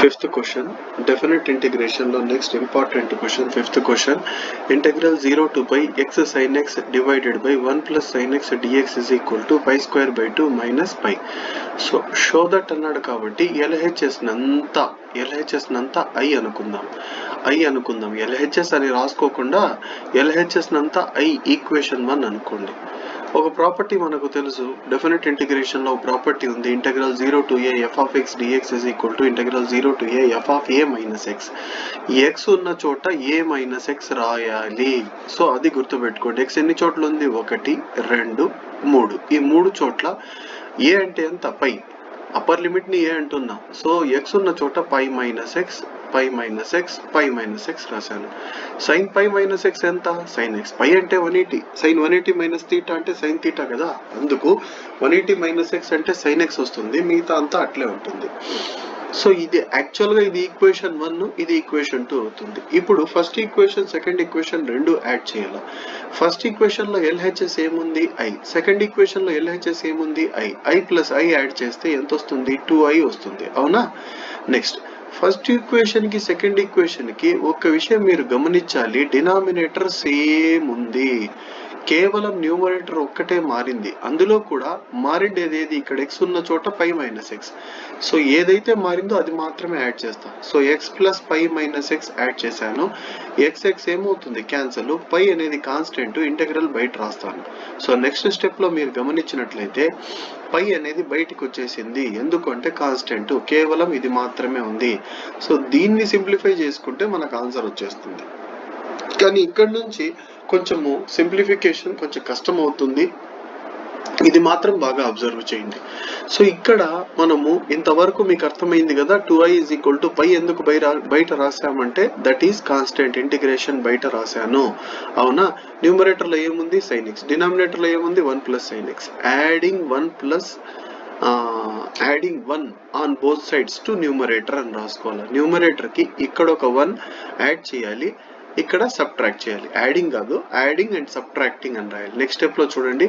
Fifth question, definite integration lo next important question. Fifth question, integral 0 to pi x sin x divided by 1 plus sin x dx is equal to pi square by 2 minus pi. So show that అన్నాడు కాబట్టి LHS నంతా I అనుకుందాం. LHS అని రాసుకోకుండా LHS నంతా I equation 1 అనుకోండి. ఒక property మనకు తెలుసు, definite integration లో property ఉంది, integral 0 to a f of x dx is equal to integral 0 to a f of a minus x. x ఉన్న చోట a minus x రాయాలి. సో అది గుర్తుపెట్టుకోండి. x ఎన్ని చోట్ల ఉంది? 1 2 3. ఈ 3 చోట్ల a అంటే ఎంత? పై. అప్పర్ లిమిట్ ని a అంటున్నా. సో x ఉన్న చోట పై మైనస్ ఎక్స్ రాశాను. సైన్ పై మైనస్ ఎక్స్ ఎంత? Sine x. పై అంటే 180, సైన్ 180 మైనస్ తీటా అంటే సైన్ తీటా కదా, అందుకు 180 మైనస్ ఎక్స్ అంటే సైన్ ఎక్స్ వస్తుంది, మిగతా అంతా అట్లే ఉంటుంది. సో ఇది యాక్చువల్గా ఇది ఈక్వేషన్ 1, ఇది ఈక్వేషన్ 2 అవుతుంది. ఇప్పుడు ఫస్ట్ ఈక్వేషన్ సెకండ్ ఈక్వేషన్ రెండు యాడ్ చేయాలి. ఫస్ట్ ఈక్వేషన్ లో LHS ఏముంది? I. సెకండ్ ఈక్వేషన్ లో LHS ఏముంది? I ప్లస్ I యాడ్ చేస్తే ఎంత వస్తుంది? 2I వస్తుంది, అవునా? నెక్స్ట్ ఫస్ట్ ఈక్వేషన్ కి సెకండ్ ఈక్వేషన్ కి ఒక విషయం మీరు గమనించాలి, డినామినేటర్ సేమ్ ఉంది, కేవలం న్యూమరేటర్ ఒక్కటే మారింది. అందులో కూడా మారిండేది ఏది? ఇక్కడ x ఉన్న చోట పై మైనస్ ఎక్స్. సో ఏదైతే మారిందో అది మాత్రమే యాడ్ చేస్తాను. So x plus pi minus x add చేశాను. x ఏమవుతుంది? క్యాన్సల్. పై అనేది కాన్స్టెంట్, ఇంటెగ్రల్ బయట రాస్తాను. సో నెక్స్ట్ స్టెప్ లో మీరు గమనించినట్లయితే పై అనేది బయటికి వచ్చేసింది, ఎందుకంటే కాన్స్టెంట్, కేవలం ఇది మాత్రమే ఉంది. సో దీన్ని సింప్లిఫై చేసుకుంటే మనకు ఆన్సర్ వచ్చేస్తుంది. కానీ ఇక్కడ నుంచి కొంచెము సింప్లిఫికేషన్ కొంచెం కష్టం అవుతుంది, ఇది మాత్రం బాగా అబ్జర్వ్ చేయండి. సో ఇక్కడ మనము ఇంతవరకు మీకు అర్థమైంది కదా, 2i is equal to పై ఎందుకు బయట రాసామంటే దట్ ఈస్ కాన్స్టెంట్, ఇంటిగ్రేషన్ బయట రాశాను, అవునా? న్యూమరేటర్ లో ఏముంది? Sign X. డినామినేటర్ లో ఏముంది? 1 plus sign X. Adding 1 on both sides to numerator అని రాసుకోవాలి. న్యూమరేటర్ కి ఇక్కడ ఒక 1 యాడ్ చేయాలి, ఇక్కడ సబ్ట్రాక్ట్ చేయాలి. యాడింగ్ కాదు, యాడింగ్ అండ్ సబ్ట్రాక్టింగ్ అని రాయాలి. నెక్స్ట్ స్టెప్ లో చూడండి,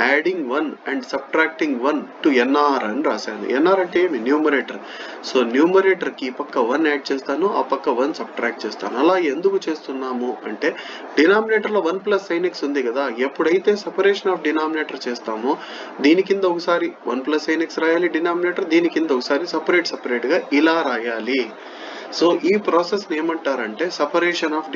adding 1 and subtracting 1 to NR అని రాశాను. ఎన్ఆర్ అంటే ఏమి? న్యూమరేటర్. సో న్యూమరేటర్ కి ఈ పక్క 1 యాడ్ చేస్తాను, ఆ పక్క 1 సబ్ట్రాక్ట్ చేస్తాను. అలా ఎందుకు చేస్తున్నాము అంటే డినామినేటర్ లో 1 ప్లస్ సైన్ ఎక్స్ ఉంది కదా, ఎప్పుడైతే సపరేషన్ ఆఫ్ డినామినేటర్ చేస్తామో దీని కింద ఒకసారి 1 ప్లస్ సైన్ ఎక్స్ రాయాలి డినామినేటర్, దీని కింద ఒకసారి సపరేట్ గా ఇలా రాయాలి. సో ఈ ప్రాసెస్ ఏమంటారంటే సపరేషన్ ఆఫ్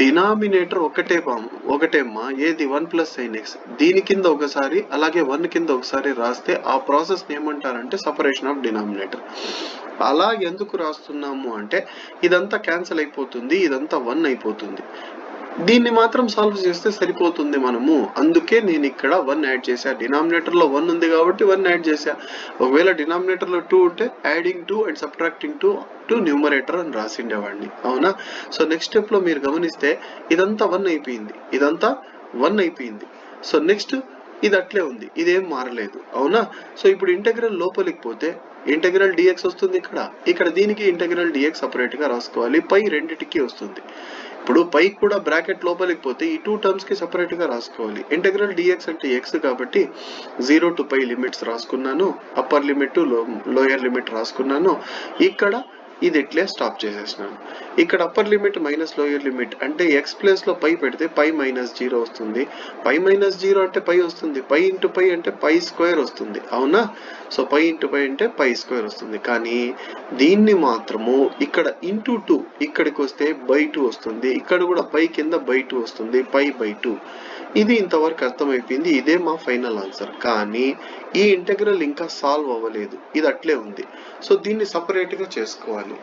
డినామినేటర్ ఒకటేమ్మా ఏది? 1 ప్లస్ సైన్ ఎక్స్. దీని కింద ఒకసారి అలాగే 1 కింద ఒకసారి రాస్తే ఆ ప్రాసెస్ ఏమంటారంటే సపరేషన్ ఆఫ్ డినామినేటర్. అలా ఎందుకు రాస్తున్నాము అంటే ఇదంతా క్యాన్సిల్ అయిపోతుంది, ఇదంతా 1 అయిపోతుంది, దీన్ని మాత్రం సాల్వ్ చేస్తే సరిపోతుంది మనము. అందుకే నేను ఇక్కడ 1 యాడ్ చేశా. డినామినేటర్ లో 1 ఉంది కాబట్టి 1 యాడ్ చేశా. ఒకవేళ డినామినేటర్ లో 2 ఉంటే adding 2 and subtracting 2 to numerator అని రాసిండేవాడిని, అవునా? సో నెక్స్ట్ స్టెప్ లో మీరు గమనిస్తే ఇదంతా 1 అయిపోయింది. సో నెక్స్ట్ ఇది అట్లే ఉంది, ఇదేం మారలేదు, అవునా? సో ఇప్పుడు ఇంటెగ్రల్ లోపలికి పోతే ఇంటెగ్రల్ డిఎక్స్ వస్తుంది, ఇక్కడ దీనికి ఇంటెగ్రల్ డిఎక్స్ సపరేట్ గా రాసుకోవాలి, పై రెండిటికి వస్తుంది. ఇప్పుడు పై కూడా బ్రాకెట్ లోపలికి పోతే ఈ 2 టర్మ్స్ కి సపరేట్ గా రాసుకోవాలి. ఇంటెగ్రల్ డిఎక్స్ అంటే ఎక్స్ కాబట్టి 0 to పై లిమిట్స్ రాసుకున్నాను, upper limit to lower limit రాసుకున్నాను. ఇక్కడ ఇది ఇట్లే స్టాప్ చేసేసినాను. ఇక్కడ upper limit minus lower limit అంటే ఎక్స్ ప్లేస్ లో పై పెడితే పై మైనస్ 0 వస్తుంది, పై మైనస్ 0 అంటే పై వస్తుంది, పై ఇంటూ పై అంటే పై స్క్వేర్ వస్తుంది, అవునా? సో పై ఇంటూ పై అంటే పై స్క్వేర్ వస్తుంది. కానీ దీన్ని మాత్రము ఇక్కడ ఇంటూ 2 ఇక్కడికి వస్తే బై 2 వస్తుంది, ఇక్కడ కూడా పై కింద బై 2 వస్తుంది, పై బై 2. ఇది ఇంతవరకు అర్థమైపోయింది, ఇదే మా ఫైనల్ ఆన్సర్. కానీ ఈ ఇంటెగ్రల్ ఇంకా సాల్వ్ అవ్వలేదు, ఇది అట్లే ఉంది. సో దీన్ని సపరేట్ గా చేసుకోవాలి.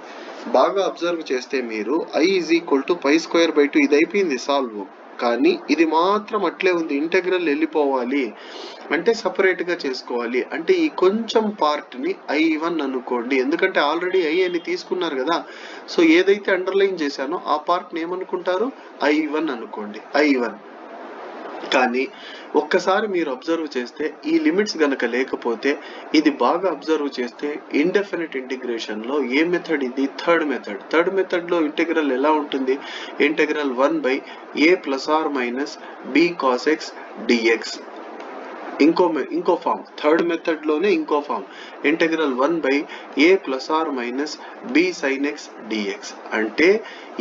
బాగా అబ్జర్వ్ చేస్తే మీరు I is equal to pi square by 2 ఇది అయిపోయింది సాల్వ్, కానీ ఇది మాత్రం అట్లే ఉంది. ఇంటెగ్రల్ వెళ్ళిపోవాలి అంటే సపరేట్ గా చేసుకోవాలి. అంటే ఈ కొంచెం పార్ట్ ని I1 అనుకోండి, ఎందుకంటే ఆల్రెడీ I అని తీసుకున్నారు కదా. సో ఏదైతే అండర్లైన్ చేశానో ఆ పార్ట్ ని ఏమనుకుంటారు? I1 అనుకోండి, I1. కానీ ఒక్కసారి మీరు అబ్జర్వ్ చేస్తే ఈ లిమిట్స్ గనక లేకపోతే, ఇది బాగా అబ్జర్వ్ చేస్తే ఇండెఫినిట్ ఇంటిగ్రేషన్ లో ఏ మెథడ్ ఇది? థర్డ్ మెథడ్ లో ఇంటెగ్రల్ ఎలా ఉంటుంది? Integral 1 by a plus or minus b cos x dx. ఇంకో ఫామ్, థర్డ్ మెథడ్ లోనే ఇంకో form, integral 1/a + r - b sin x dx. అంటే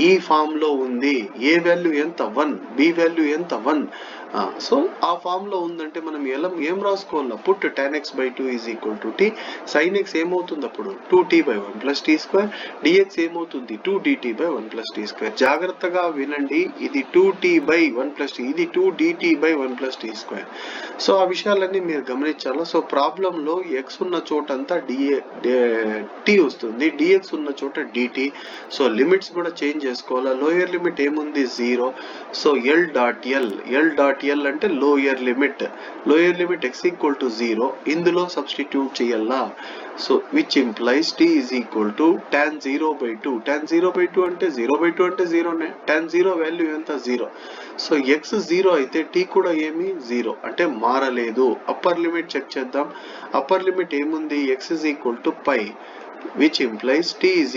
ఈ ఫామ్ లో ఉంది, a వాల్యూ ఎంత 1, b వాల్యూ ఎంత 1. సో ఆ ఫామ్ లో ఉందంటే మనం ఏం రాసుకోవాలి, put tan x/2 = t, sin x ఏమవుతుంది అప్పుడు 2t/1 + t², dx ఏమవుతుంది 2dt/1 + t². జాగ్రత్తగా వినండి, ఇది 2t/1 + t, ఇది 2dt/1 + t². సో ఆ విషయాలన్నీ మీరు గమనించాలా. సో ప్రాబ్లం లో x ఉన్న చోట అంతా t వస్తుంది, dx ఉన్న చోట dt. సో లిమిట్స్ కూడా చేంజ్ చేసుకోవాలా. లోయర్ లిమిట్ ఏముంది 0. సో L అంటే లోయర్ లిమిట్ x = 0 ఇందులో సబ్స్టిట్యూట్ చేయాలా. So which implies t = tan 0/2. tan 0/2 అంటే 0/2 అంటే 0నే. tan 0 వాల్యూ ఎంత 0. సో x 0 అయితే t కూడా ఏమి 0 అంటే మారలేదు. అప్పర్ లిమిట్ చెక్ చేద్దాం. అప్పర్ లిమిట్ ఏముంది x = π, which implies t =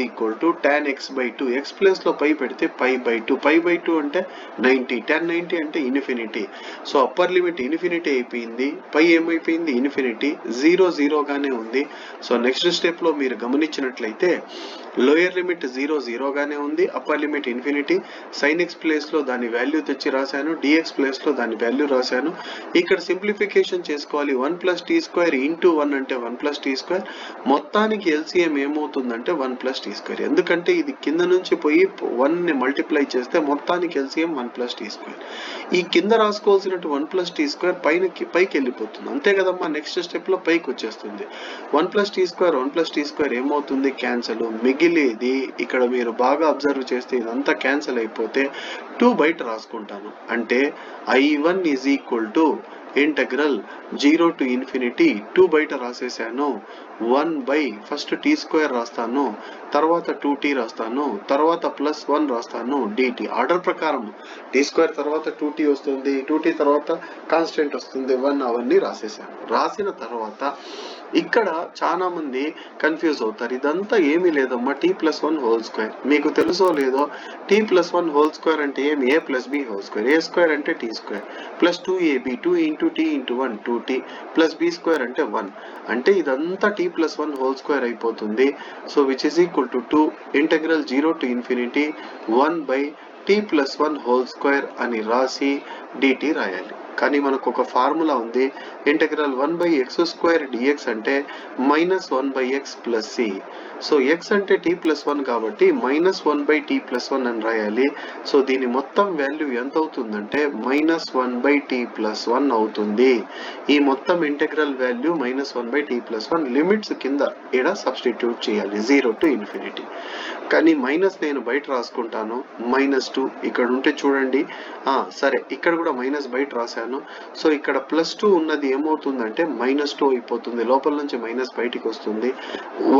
tan x/2. x place లో పై పెడితే π/2. π/2 అంటే 90. tan 90 అంటే infinity. So upper limit infinity అయిపోయింది, పై ఏమైపోయింది ఇన్ఫినిటీ, 0 గానే ఉంది. సో నెక్స్ట్ స్టెప్ లో మీరు గమనించినట్లయితే లోయర్ లిమిట్ 0 గానే ఉంది, upper limit infinity. sin x place లో దాని వాల్యూ తెచ్చి రాశాను, dx ప్లేస్ లో దాని వాల్యూ రాశాను. ఇక్కడ సింప్లిఫికేషన్ చేసుకోవాలి. 1 + t² × 1 అంటే 1 + t². మొత్తానికి LCM ఏమవుతుందంటే 1 + t². ఎందుకంటే ఇది కింద నుంచి పోయి 1 ని మల్టిప్లై చేస్తే మొత్తానికి LCM 1 + t². ఈ కింద రాసుకోవాల్సినట్టు 1 + t² పైకి వెళ్ళిపోతుంది, అంతే కదమ్మా. నెక్స్ట్ స్టెప్ లో పైకి వచ్చేస్తుంది. 1 + t² ఏమవుతుంది క్యాన్సల్. మిగిలేది ఇక్కడ మీరు బాగా అబ్జర్వ్ చేస్తే ఇదంతా క్యాన్సల్ అయిపోతే 2 బయట రాసుకుంటాను. అంటే I1 = ఇంటెగ్రల్ 0 to ∞, 2 బయట రాసేసాను. 1/ ఫస్ట్ t² రాస్తాను, తర్వాత 2t రాస్తాను, తర్వాత +1 రాస్తాను dt. ఆర్డర్ ప్రకారం t² తర్వాత 2t వస్తుంది, 2t తర్వాత కాన్స్టెంట్ వస్తుంది 1, అవన్నీ రాసేసాను. రాసిన తర్వాత ఇక్కడ చాలా మంది కన్ఫ్యూజ్ అవుతారు. ఇదంతా ఏమీ లేదమ్మా, t+1² మీకు తెలుసో లేదో. t+1² అంటే ఏమి, a + b². a² అంటే t² +2ab, 2 × t × 1 2t +b² అంటే 1. అంటే ఇదంతా t+1² అయిపోతుంది. So which is equal to 2 integral 0 to ∞, 1/t+1² అని రాసి dt రాయాలి. కానీ మనకు ఒక ఫార్ములా ఉంది, ఇంటెగ్రల్ 1/x² dx అంటే -1/x + c. సో x అంటే t+1 కాబట్టి -1/t+1 అని రాయాలి. సో దీని మొత్తం వాల్యూ ఎంత అవుతుందంటే -1/t+1 అవుతుంది. ఈ మొత్తం ఇంటెగ్రల్ వాల్యూ -1/t+1. లిమిట్స్ కింద ఇక్కడ సబ్స్టిట్యూట్ చేయాలి 0 to ∞. కానీ మైనస్ నేను బయట రాసుకుంటాను, -2 ఇక్కడ ఉంటే చూడండి. సరే, ఇక్కడ కూడా మైనస్ బయట రాశాను. సో ఇక్కడ +2 ఉన్నది ఏమవుతుందంటే -2 అయిపోతుంది, లోపల నుంచి మైనస్ బయటికి వస్తుంది.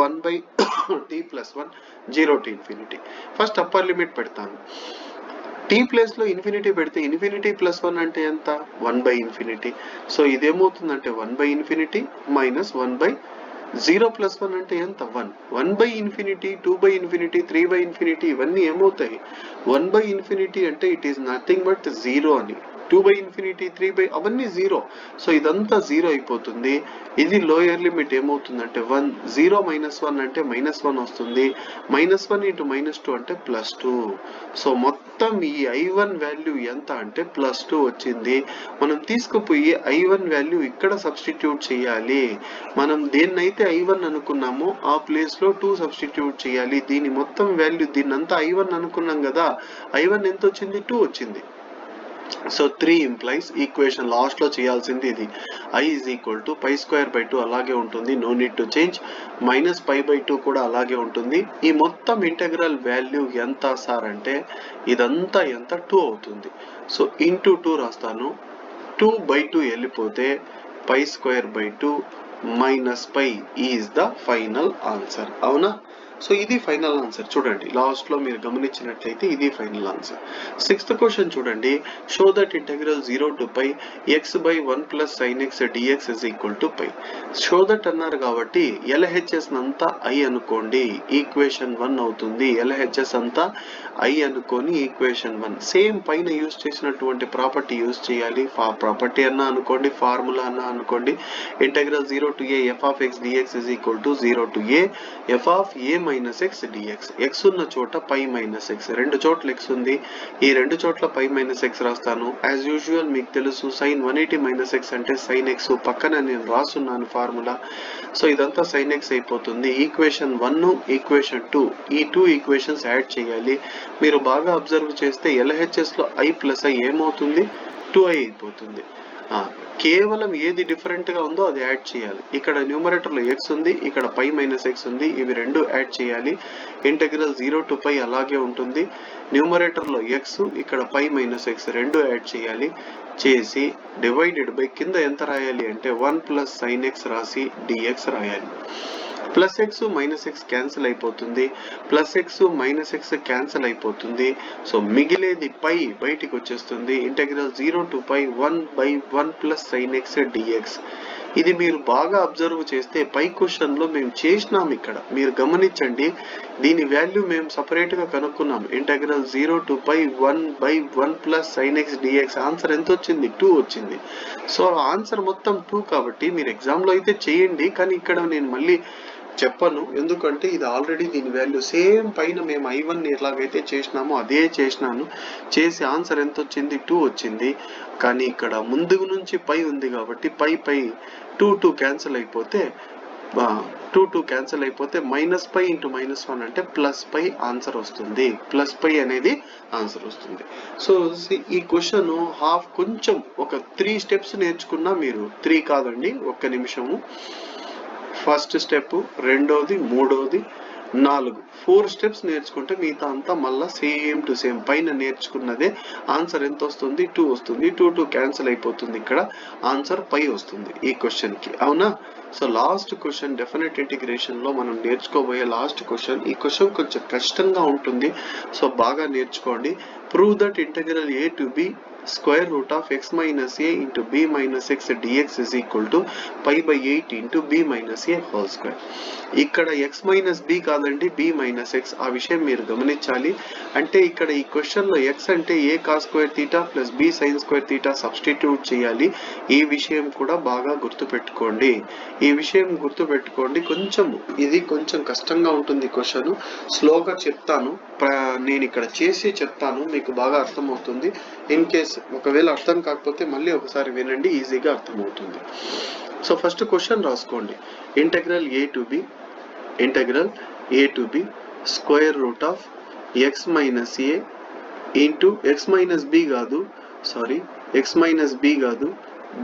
1/t+1 0 to ∞. First upper limit పెడతాను. t ప్లేస్ లో ఇన్ఫినిటీ పెడితే ఇన్ఫినిటీ +1 అంటే ఎంత 1/∞. సో ఇదేమవుతుందంటే 1/∞, -1/0 +1 అంటే ఎంత 1. 1/∞, 2/∞, 3/∞, ఇవన్నీ ఏమవుతాయి 1/∞ అంటే ఇట్ ఈస్ నథింగ్ బట్ 0 అని. 2/∞, 3 అవన్నీ 0. సో ఇదంతా 0 అయిపోతుంది. ఇది లోయర్ లిమిట్ ఏమవుతుందంటే 1. 0 - 1 అంటే -1 వస్తుంది. -1 × -2 అంటే +2. సో మొత్తం ఈ I1 వాల్యూ ఎంత అంటే +2 వచ్చింది. మనం తీసుకుపోయి I1 వాల్యూ ఇక్కడ సబ్స్టిట్యూట్ చేయాలి. మనం దేన్నైతే I1 అనుకున్నామో ఆ ప్లేస్ లో 2 సబ్స్టిట్యూట్ చేయాలి. దీని మొత్తం వాల్యూ, దీన్నంతా I1 అనుకున్నాం కదా, I1 ఎంత వచ్చింది 2 వచ్చింది. సో 3 ఇంప్లైస్ ఈక్వేషన్ లాస్ట్ లో చేయాల్సింది ఇది. I = π²/2 అలాగే ఉంటుంది, నో నీడ్ టు చేంజ్. -π/2 కూడా అలాగే ఉంటుంది. ఈ మొత్తం ఇంటెగ్రల్ వాల్యూ ఎంత సార్ అంటే ఇదంతా ఎంత 2 అవుతుంది. సో × 2 రాస్తాను. 2/2 వెళ్ళిపోతే π²/2 minus pi is the final answer. అవునా? సో ఇది ఫైనల్ ఆన్సర్. చూడండి లాస్ట్ లో మీరు గమనించినట్లయితే ఇది ఫైనల్ ఆన్సర్. 6th క్వశ్చన్ చూడండి. Show that integral 0 to π x/1 + sin x dx is equal to π. Show that అన్నారు కాబట్టి LHS అంతా I అనుకోండి, ఈక్వేషన్ 1 అవుతుంది. LHS అంతా I అనుకొని ఈక్వేషన్ 1. సేమ్ పైన యూజ్ చేసినటువంటి ప్రాపర్టీ యూజ్ చేయాలి. ప్రాపర్టీ అన్నా అనుకోండి, ఫార్ములా అన్నా అనుకోండి. Integral 0 to a f of x dx is equal to 0 to a f of a minus x dx. x ఉన్న చోట పై మైనస్ x, రెండు చోట్ల x ఉంది, ఈ రెండు చోట్ల పై మైనస్ x రాస్తాను. యాజ్ యూజువల్ మీకు తెలుసు sin 180 మైనస్ x అంటే sin x, పక్కన నేను రాస్తున్నాను ఫార్ములా. సో ఇదంతా sin x అయిపోతుంది. ఈక్వేషన్ 1 ఈక్వేషన్ 2, ఈ 2 ఈక్వేషన్స్ యాడ్ చేయాలి. మీరు బాగా అబ్జర్వ్ చేస్తే LHS లో i ప్లస్ i ఏమవుతుంది? 2i అయిపోతుంది. కేవలం ఏది డిఫరెంట్ గా ఉందో అది యాడ్ చేయాలి. ఇక్కడ న్యూమరేటర్ లో x ఉంది, ఇక్కడ పై మైనస్ x ఉంది, ఇవి రెండు యాడ్ చేయాలి. ఇంటెగ్రల్ 0 to π అలాగే ఉంటుంది. న్యూమరేటర్ లో x, ఇక్కడ పై మైనస్ x రెండు యాడ్ చేయాలి. చేసి డివైడెడ్ బై కింద ఎంత రాయాలి అంటే 1 + sin x రాసి dx రాయాలి. Plus x minus x cancel అయిపోతుంది, plus x minus x cancel అయిపోతుంది. సో మిగిలేది పై బయటికి వచ్చేస్తుంది. Integral 0 to π 1/1 + sin x dx. ఇది మీరు బాగా అబ్జర్వ్ చేస్తే పై క్వశ్చన్ లో మేము చేసినాం. ఇక్కడ మీరు గమనించండి, దీని వాల్యూ మేము సపరేట్ గా కనుక్కున్నాం. Integral 0 to π 1/1 + sin x dx. Answer ఎంత వచ్చింది? 2 వచ్చింది. సో ఆన్సర్ మొత్తం 2 కాబట్టి మీరు ఎగ్జామ్ లో అయితే చేయండి, కానీ ఇక్కడ నేను మళ్ళీ చెప్పను. ఎందుకంటే ఇది ఆల్రెడీ దీని వాల్యూ సేమ్ పైన మేము I1 ఎలాగైతే చేసినామో అదే చేసినాను. చేసి ఆన్సర్ ఎంత వచ్చింది? 2 వచ్చింది. కానీ ఇక్కడ ముందు నుంచి పై ఉంది కాబట్టి పై 2 క్యాన్సిల్ అయిపోతే మైనస్ పై ఇంటూ -1 అంటే ప్లస్ పై ఆన్సర్ వస్తుంది. ప్లస్ పై అనేది ఆన్సర్ వస్తుంది. సో ఈ క్వశ్చన్ హాఫ్ కొంచెం ఒక 3 స్టెప్స్ నేర్చుకున్నా మీరు, 3 కాదండి, ఒక్క నిమిషము. ఫస్ట్ స్టెప్, రెండోది, మూడోది, 4 స్టెప్స్ నేర్చుకుంటే మిగతా అంతా మళ్ళా సేమ్ టు సేమ్ పైన నేర్చుకున్నదే. ఆన్సర్ ఎంత వస్తుంది? 2 వస్తుంది. 2 క్యాన్సిల్ అయిపోతుంది. ఇక్కడ ఆన్సర్ పై వస్తుంది ఈ క్వశ్చన్ కి. అవునా? So last question definite integration లో మనం నేర్చుకోబోయే లాస్ట్ క్వశ్చన్. ఈ క్వశ్చన్ కొంచెం కష్టంగా ఉంటుంది, సో బాగా నేర్చుకోండి. Prove that integral a to b square root of x minus a into b minus x dx is equal to π/8 into b minus a whole square. ఇక్కడ x minus b కాదండి, b minus x. ఆ విషయం మీరు గమనించాలి. అంటే ఇక్కడ ఈ question లో x అంటే a cos square theta plus b sin square theta substitute చేయాలి. ఈ విషయం కూడా బాగా గుర్తుపెట్టుకోండి. ఇది కొంచెం కష్టంగా ఉంటుంది క్వశ్చన్. స్లోగా చెప్తాను, నేను ఇక్కడ చేసి చెప్తాను, మీకు బాగా అర్థమవుతుంది. ఇన్ కేస్ ఒకవేళ అర్థం కాకపోతే మళ్ళీ ఒకసారి వినండి, ఈజీగా అర్థమవుతుంది. సో ఫస్ట్ క్వశ్చన్ రాసుకోండి. Integral a to b square root of x minus a into x minus b కాదు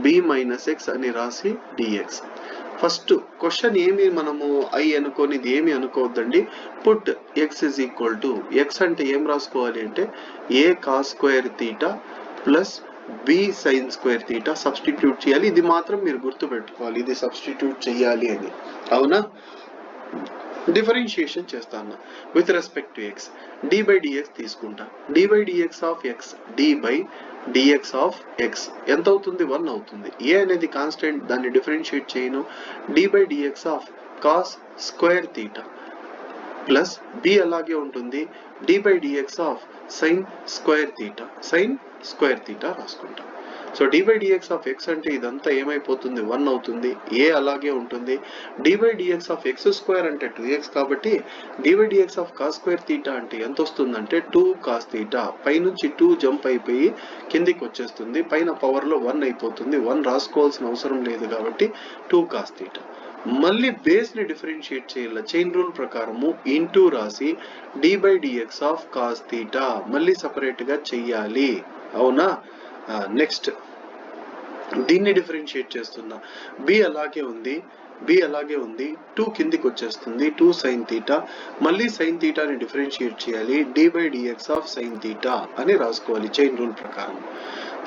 b మైనస్ x అని రాసి dx. ఫస్ట్ క్వశ్చన్ ఏమి మనము ఐ అనుకోనిది ఏమి అనుకోవద్దండి. Put x is equal to, x అంటే ఏం రాసుకోవాలి అంటే a cos square theta plus b sin square theta substitute చేయాలి. ఇది మాత్రం మీరు గుర్తు పెట్టుకోవాలి, ఇది సబ్స్టిట్యూట్ చేయాలి అని. అవునా? డిఫరెన్షియేషన్ చేస్తాను with respect to x. d/dx తీసుకుంటా. d/dx of x, d/dx of x ఎంత అవుతుంది? 1 అవుతుంది. a అనేది కాన్స్టెంట్, దాన్ని డిఫరెన్షియేట్ చేయను. d/dx of cos square theta plus b అలాగే ఉంటుంది. d/dx of sin square theta రాసుకుంటా. సో d/dx ఆఫ్ x అంటే ఇదంతా ఏమైపోతుంది? 1 అవుతుంది. a అలాగే ఉంటుంది. d/dx ఆఫ్ x² అంటే 2x కాబట్టి d/dx of cos square theta అంటే ఎంత వస్తుందంటే 2 cos theta. పైనుంచి 2 జంప్ అయిపోయి కిందికి వచ్చేస్తుంది. పైన పవర్ లో 1 అయిపోతుంది. 1 రాసుకోవాల్సిన అవసరం లేదు కాబట్టి 2 cos theta. మళ్ళీ బేస్ ని డిఫరెన్షియేట్ చేయాలి చైన్ రూల్ ప్రకారము. ఇంటూ రాసి d/dx ఆఫ్ cos theta మళ్ళీ సపరేట్ గా చెయ్యాలి. అవునా? నెక్స్ట్ దీన్ని డిఫరెన్షియేట్ చేస్తున్నా. b అలాగే ఉంది. 2 కిందికి వచ్చేస్తుంది. 2 sin theta. మళ్ళీ sin theta ని డిఫరెన్షియేట్ చేయాలి. d/dx ఆఫ్ sin theta అని రాసుకోవాలి చైన్ రూల్ ప్రకారం.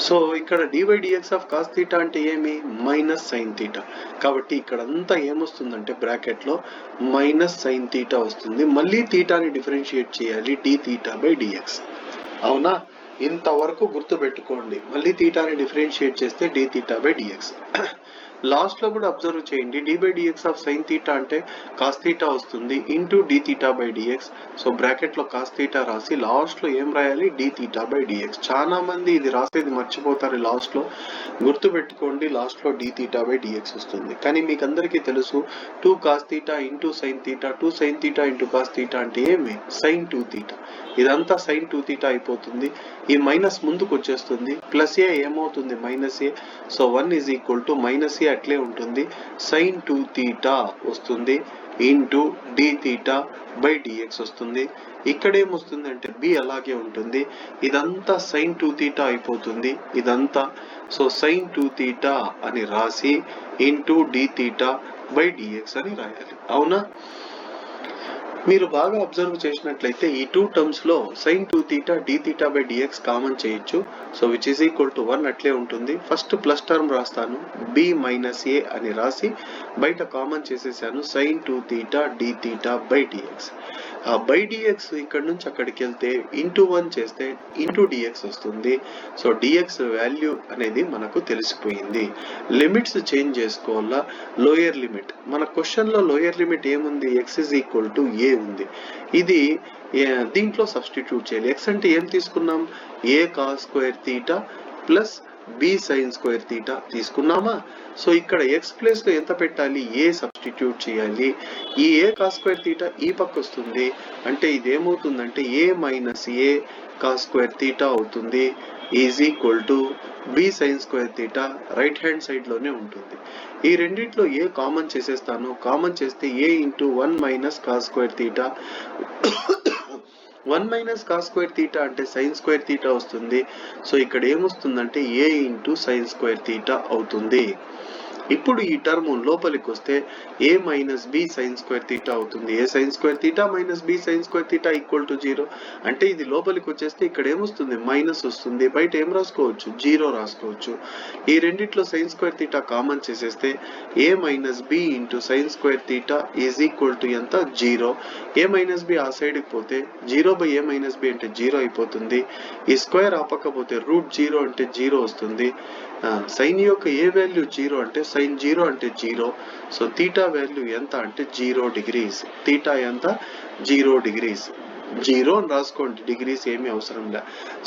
సో ఇక్కడ dy/dx ఆఫ్ కాస్ థీటా అంటే ఏమి మైనస్ సైన్ థీటా. కాబట్టి ఇక్కడంతా ఏమొస్తుందంటే బ్రాకెట్లో మైనస్ సైన్ థీటా వస్తుంది. మళ్ళీ థీటాని డిఫరెన్షియేట్ చేయాలి d(θ/dx). అవునా, ఇంతవరకు గుర్తు పెట్టుకోండి. మళ్ళీ థీటాని డిఫరెన్షియేట్ చేస్తే d(θ/dx). లాస్ట్ లో కూడా అబ్జర్వ్ చేయండి, d/dx ఆఫ్ సైన్ థీటా అంటే కాస్ థీటా వస్తుంది ఇంటూ d(θ/dx). సో బ్రాకెట్ లో కాస్ థీటా రాసి లాస్ట్ లో ఏం రాయాలి d(θ/dx). చాలా మంది ఇది రాసేది మర్చిపోతారు. లాస్ట్ లో గుర్తు పెట్టుకోండి, లాస్ట్ లో d(θ/dx) వస్తుంది. కానీ మీకు అందరికీ తెలుసు 2 cos theta into sine theta, 2 sine theta into cos theta అంటే ఏమి సైన్ 2 థీటా. ఇదంతా సైన్ 2 థీటా అయిపోతుంది. ఈ మైనస్ ముందుకు వచ్చేస్తుంది, ప్లస్ ఏ ఏమవుతుంది minus A. So 1 is equal to minus A అట్లే ఉంటుంది, సైన్ 2 థీటా వస్తుంది ఇంటూ d(θ/dx) వస్తుంది. ఇక్కడ ఏమొస్తుంది అంటే b అలాగే ఉంటుంది. ఇదంతా సైన్ 2 థీటా అయిపోతుంది ఇదంతా. సో సైన్ 2 థీటా అని రాసి ఇంటూ d(θ/dx) అని రాయాలి. అవునా, మీరు బాగా అబ్జర్వ్ చేసినట్లయితే ఈ 2 టర్మ్స్ లో సైన్ 2 థీటా d(θ/dx) కామన్ చేయొచ్చు. So which is equal to 1 అట్లే ఉంటుంది. ఫస్ట్ ప్లస్ టర్మ్ రాస్తాను, b మైనస్ ఏ అని రాసి బయట కామన్ చేసేసాను, సైన్ 2 థీటా d(θ/dx). ఆ బై dx ఇక్కడ నుంచి అక్కడికి వెళ్తే ఇంటూ 1 చేస్తే ఇంటూ dx వస్తుంది. సో dx వాల్యూ అనేది మనకు తెలిసిపోయింది. లిమిట్స్ చేంజ్ చేసుకోవాలా. లోయర్ లిమిట్ మన క్వశ్చన్ లో లోయర్ లిమిట్ ఏముంది, x is equal to a ఉంది. ఇది దీంట్లో సబ్స్టిట్యూట్ చేయాలి. x అంటే ఏం తీసుకున్నాం, a cos square theta plus b sin square theta తీసుకున్నామా. సో ఇక్కడ x ప్లేస్ లో ఎంత పెట్టాలి, a సబ్స్టిట్యూట్ చేయాలి. ఈ a cos స్క్వేర్ థీటా ఈ పక్క వస్తుంది, అంటే ఇదేమవుతుందంటే a minus a cos square theta అవుతుంది is equal to b sin square theta right hand side లోనే ఉంటుంది. ఈ రెండిట్లో ఏ కామన్ చేసేస్తాను, కామన్ చేస్తే a into 1 minus cos square theta 1 minus cos square theta అంటే సైన్ స్క్వేర్ థీటా వస్తుంది. So ఇక్కడ ఏమొస్తుందంటే a into sine square theta అవుతుంది. ఇప్పుడు ఈ టర్మ్ లోపలికి వస్తే a minus b sine square theta అవుతుంది. a sign square theta minus b sine square theta equal to 0. అంటే ఇది లోపలికి వచ్చేస్తే ఇక్కడ ఏమొస్తుంది మైనస్ వస్తుంది. బయట ఏం రాసుకోవచ్చు 0 రాసుకోవచ్చు. ఈ రెండిట్లో సైన్ స్క్వేర్ థీటా కామన్ చేసేస్తే a minus b into sine square theta is equal to ఎంత 0. a మైనస్ b ఆ సైడ్కి పోతే 0 బై a మైనస్ b అంటే 0 అయిపోతుంది. ఈ స్క్వేర్ ఆపకపోతే రూట్ 0 అంటే 0 వస్తుంది. సైన్ యొక్క ఏ వాల్యూ 0 అంటే సైన్ 0 అంటే 0. సో థీటా వాల్యూ ఎంత అంటే 0 డిగ్రీస్. థీటా ఎంత 0 డిగ్రీస్. 0 అని రాసుకోండి, డిగ్రీస్ ఏమీ అవసరం లే.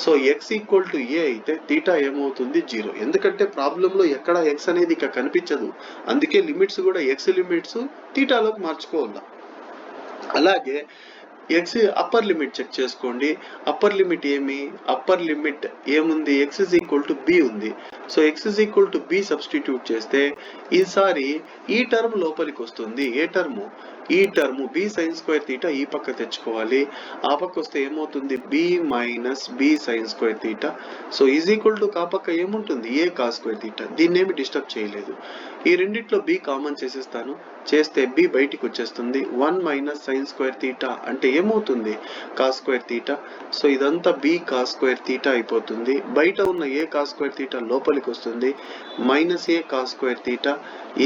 So x equal to a అయితే థీటా ఏమవుతుంది 0. ఎందుకంటే ప్రాబ్లంలో ఎక్కడ x అనేది ఇక కనిపించదు, అందుకే లిమిట్స్ కూడా x లిమిట్స్ థీటాలోకి మార్చుకోవాలా. అలాగే x అప్పర్ లిమిట్ చెక్ చేసుకోండి. అప్పర్ లిమిట్ ఏమి, అప్పర్ లిమిట్ ఏముంది, x is equal to b ఉంది. So x is equal to b substitute చేస్తే ఈసారి ఈ టర్మ్ లోపలికి వస్తుంది. ఏ టర్మ్, ఈ term b sine square theta ఈ పక్క తెచ్చుకోవాలి. ఆ పక్క వస్తే ఏమవుతుంది b minus b sine square theta. So is equal to ఆ పక్క ఏముంటుంది a కాస్ స్క్వేర్ థీటా. దీన్ని ఏమి డిస్టర్బ్ చేయలేదు. ఈ రెండిట్లో b కామన్ చేసేస్తాను, చేస్తే b బయటికి వచ్చేస్తుంది. 1 మైనస్ సైన్ స్క్వేర్ థీటా అంటే ఏమవుతుంది కాస్ స్క్వేర్ థీటా. సో ఇదంతా b కాస్ స్క్వేర్ థీటా అయిపోతుంది. బయట ఉన్న a కాస్ స్క్వేర్ థీటా లోపలికి వస్తుంది. Minus a cos square theta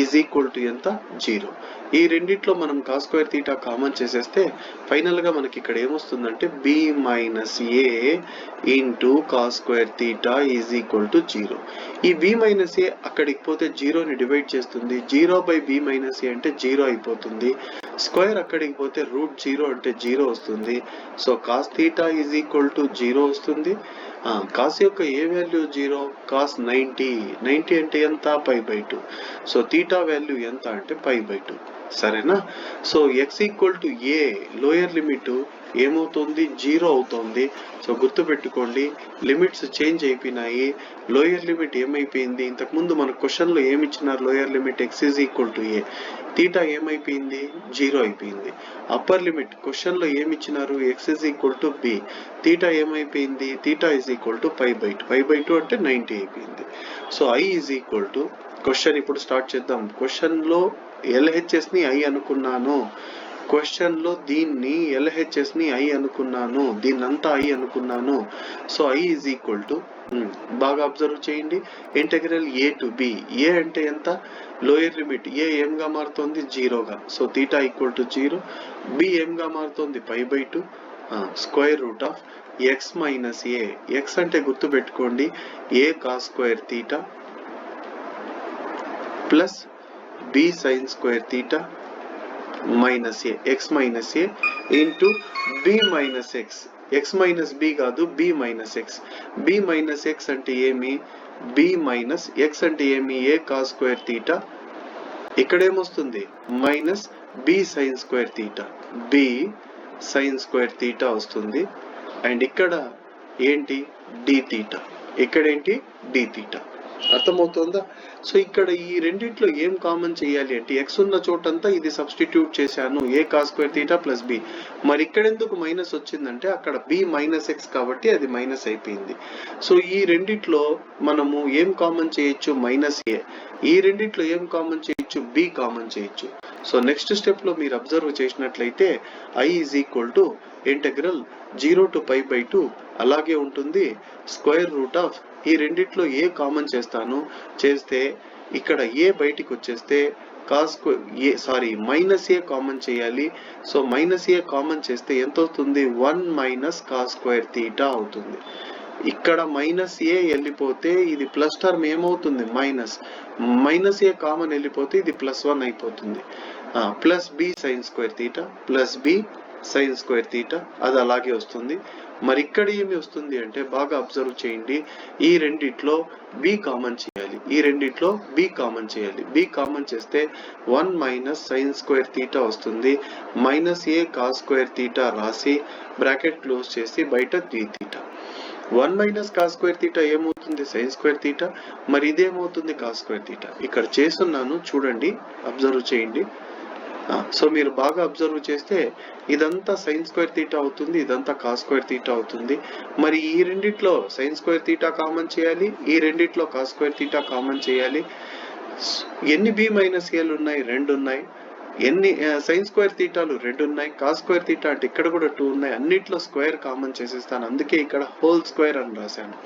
is equal to ఎంత 0. ఈ రెండిట్లో మనం కాస్ స్క్వేర్ థీటా కామన్ చేసేస్తే ఫైనల్ గా మనకి ఇక్కడ ఏమొస్తుందంటే b minus a into cos square theta is equal to 0. ఈ b మైనస్ a అక్కడికి పోతే 0ని డివైడ్ చేస్తుంది. 0 బై b మైనస్ a అంటే 0 అయిపోతుంది. స్క్వేర్ అక్కడికి పోతే రూట్ 0 అంటే 0 వస్తుంది. So cos theta is equal to 0 వస్తుంది. కాస్ యొక్క ఏ వాల్యూ 0, కాస్ 90 అంటే ఎంత π/2. సో థీటా వాల్యూ ఎంత అంటే π/2. సరేనా. So x equal to a lower limit ఏమవుతుంది 0 అవుతుంది. సో గుర్తు పెట్టుకోండి, లిమిట్స్ చేంజ్ అయిపోయినాయి. లోయర్ లిమిట్ ఏమైపోయింది, ఇంతకుముందు మన క్వశ్చన్ లో ఏమి ఇచ్చినారు, lower limit x is equal to a, theta ఏమైపోయింది 0 అయిపోయింది. అప్పర్ లిమిట్ క్వశ్చన్ లో ఏమి ఇచ్చినారు x is equal to b, theta ఏమైపోయింది, థీటా ఈజ్ ఈక్వల్ టు π/2 అంటే 90 అయిపోయింది. So i is equal to question ఇప్పుడు స్టార్ట్ చేద్దాం. క్వశ్చన్ లో LHS ని i అనుకున్నాను, క్వశ్చన్ లో దీన్ని LHS ని I అనుకున్నాను, దీన్నంతా I అనుకున్నాను. So I is equal to బాగా అబ్జర్వ్ చేయండి, integral A to B. A అంటే ఎంత? Lower limit. A ఏంగా మారుతోంది? 0గా. So theta equal to 0. B ఏంగా మారుతోంది? π/2 square root of x minus A. x అంటే గుర్తు పెట్టుకోండి, A cos square theta plus B sine square theta minus A, x minus A into B minus X. x minus B కాదు, B minus X. B minus X అంటే ఏమి? B minus X అంటే ఏమి? A cos square theta, ఇక్కడ ఏమొస్తుంది? Minus B sine square theta, B sine square theta వస్తుంది. And ఇక్కడ ఏంటి? D తీటా, ఇక్కడేంటి? D theta. అర్థమవుతుందా? సో ఇక్కడ ఈ రెండిట్లో ఏం కామన్ చేయాలి అంటే, ఎక్స్ ఉన్న చోటంతా ఇది సబ్స్టిట్యూట్ చేశాను, A cos square theta plus B. మరి ఇక్కడ ఎందుకు మైనస్ వచ్చిందంటే, అక్కడ B మైనస్ X కాబట్టి అది మైనస్ అయిపోయింది. సో ఈ రెండిట్లో మనము ఏం కామన్ చేయొచ్చు? Minus A. ఈ రెండిట్లో ఏం కామన్ చేయొచ్చు? B కామన్ చేయొచ్చు. సో నెక్స్ట్ స్టెప్ లో మీరు అబ్జర్వ్ చేసినట్లయితే I is equal to integral 0 to π/2 అలాగే ఉంటుంది, స్క్వేర్ రూట్ ఆఫ్ ఈ రెండిట్లో ఏ కామన్ చేస్తే ఇక్కడ ఏ బయటికి వచ్చేస్తే మైనస్ ఏ కామన్ చేయాలి. సో మైనస్ ఏ కామన్ చేస్తే ఎంత అవుతుంది? 1 మైనస్ కాస్ స్క్వేర్ తీటా అవుతుంది. ఇక్కడ మైనస్ ఏ వెళ్ళిపోతే ఇది ప్లస్ టర్మ్ ఏమవుతుంది? మైనస్ ఏ కామన్ వెళ్ళిపోతే ఇది +1 అయిపోతుంది. Plus B sine square theta plus B sine square theta, అది అలాగే వస్తుంది. మరి ఇక్కడ ఏమి వస్తుంది అంటే, బాగా అబ్జర్వ్ చేయండి, ఈ రెండిట్లో B కామన్ చేయాలి, ఈ రెండిట్లో B కామన్ చేయాలి. B కామన్ చేస్తే 1 మైనస్ సైన్ స్క్వేర్ తీటా వస్తుంది, minus A cos square theta రాసి బ్రాకెట్ క్లోజ్ చేసి బయట 3 theta. 1 minus cos square theta ఏమవుతుంది? Sine square theta. మరి ఇదేమవుతుంది? Cos square theta. ఇక్కడ చేస్తున్నాను చూడండి, అబ్జర్వ్ చేయండి. సో మీరు బాగా అబ్జర్వ్ చేస్తే ఇదంతా సైన్ స్క్వేర్ తీటా అవుతుంది, ఇదంతా కాస్ స్క్వేర్ తీటా అవుతుంది. మరి ఈ రెండిట్లో సైన్ స్క్వేర్ తీటా కామన్ చేయాలి, ఈ రెండిట్లో కాస్ స్క్వేర్ తీటా కామన్ చేయాలి. ఎన్ని B మైనస్ ఏలు ఉన్నాయి? 2 ఉన్నాయి. ఎన్ని సైన్ స్క్వేర్ తీటాలు? 2 ఉన్నాయి. కాస్ స్క్వేర్ తీటా అంటే ఇక్కడ కూడా 2 ఉన్నాయి. అన్నిట్లో స్క్వేర్ కామన్ చేసేస్తాను, అందుకే ఇక్కడ హోల్ స్క్వేర్ అని రాశాను.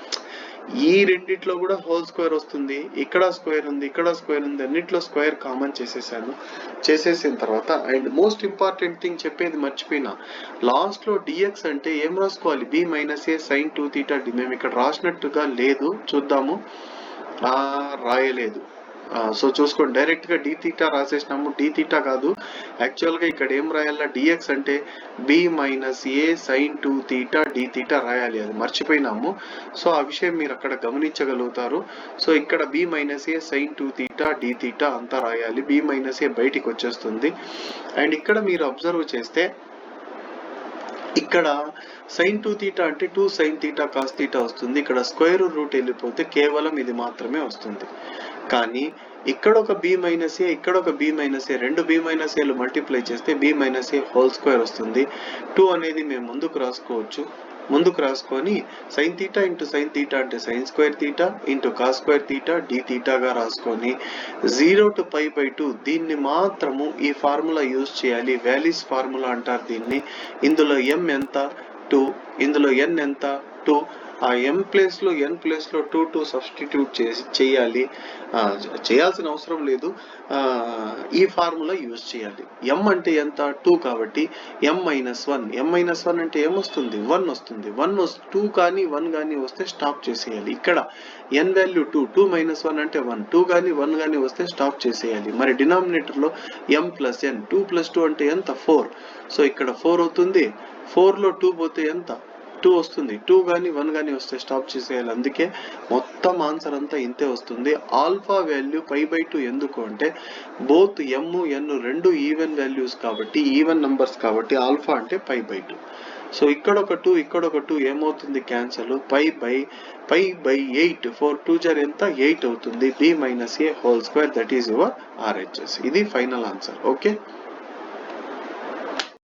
ఈ రెండిట్లో కూడా హోల్ స్క్వేర్ వస్తుంది, ఇక్కడ స్క్వేర్ ఉంది, ఇక్కడ స్క్వేర్ ఉంది, అన్నిట్లో స్క్వేర్ కామన్ చేసేసిన తర్వాత అండ్ మోస్ట్ ఇంపార్టెంట్ థింగ్ చెప్పేది మర్చిపోయినా, లాస్ట్ లో dx అంటే ఏం రాసుకోవాలి? B మైనస్ ఏ సైన్ 2 తీటా. మేము ఇక్కడ రాసినట్టుగా లేదు, చూద్దాము. రాయలేదు. సో చూసుకోండి, డైరెక్ట్ గా d తీటా రాసేసినాము. d తీటా కాదు, యాక్చువల్ గా ఇక్కడ ఏం రాయాలా? dx అంటే B మైనస్ ఏ సైన్ 2 తీటా d తీటా రాయాలి, అది మర్చిపోయినాము. సో ఆ విషయం మీరు అక్కడ గమనించగలుగుతారు. సో ఇక్కడ B మైనస్ ఏ సైన్ 2 తీటా d తీటా అంతా రాయాలి. B మైనస్ ఏ బయటికి వచ్చేస్తుంది. అండ్ ఇక్కడ మీరు అబ్జర్వ్ చేస్తే ఇక్కడ సైన్ 2 తీటా అంటే 2 సైన్ తీటా కాస్ తీటా వస్తుంది. ఇక్కడ స్క్వేర్ రూట్ వెళ్ళిపోతే కేవలం ఇది మాత్రమే వస్తుంది. కానీ ఇక్కడ ఒక B మైనస్ ఏ, ఇక్కడ ఒక B minus A, 2 B minus ఏలు మల్టిప్లై చేస్తే B minus A whole square వస్తుంది. 2 అనేది మేము ముందుకు రాసుకోవచ్చు. ముందుకు రాసుకొని sine theta into sine theta అంటే sine square theta into cos square theta d తీటాగా రాసుకొని 0 to π/2 దీన్ని మాత్రము ఈ ఫార్ములా యూజ్ చేయాలి. వాల్యూస్ ఫార్ములా అంటారు దీన్ని. ఇందులో m ఎంత? 2. ఇందులో n ఎంత? 2. ఆ m ప్లేస్ లో n ప్లేస్ లో 2 సబ్స్టిట్యూట్ చేయాలి. చేయాల్సిన అవసరం లేదు, ఈ ఫార్ములా యూజ్ చేయాలి. m అంటే ఎంత? 2 కాబట్టి m మైనస్ 1. m మైనస్ 1 అంటే ఏమొస్తుంది? 1 వస్తుంది. 2 కానీ 1 కానీ వస్తే స్టాప్ చేసేయాలి. ఇక్కడ n వాల్యూ 2, 2 మైనస్ 1 అంటే 1, 2 కానీ 1 కానీ వస్తే స్టాప్ చేసేయాలి. మరి డినామినేటర్ లో m ప్లస్ n, 2 ప్లస్ 2 అంటే ఎంత? 4. సో ఇక్కడ 4 అవుతుంది. 4 లో 2 పోతే ఎంత? 2 వస్తుంది. 2 కానీ 1 కానీ వస్తే స్టాప్ చేసేయాలి. అందుకే మొత్తం ఆన్సర్ అంతా ఇంతే వస్తుంది. ఆల్ఫా వాల్యూ π/2 ఎందుకు అంటే, బోత్ m n రెండు ఈవెన్ వాల్యూస్ కాబట్టి, ఈవెన్ నంబర్స్ కాబట్టి ఆల్ఫా అంటే π/2. సో ఇక్కడ ఒక 2, ఇక్కడ ఒక 2 ఏమవుతుంది? క్యాన్సల్. π/8. 4 2 జర్ ఎంత? 8 అవుతుంది. B minus A whole square, that is your RHS. ఇది ఫైనల్ ఆన్సర్. ఓకే.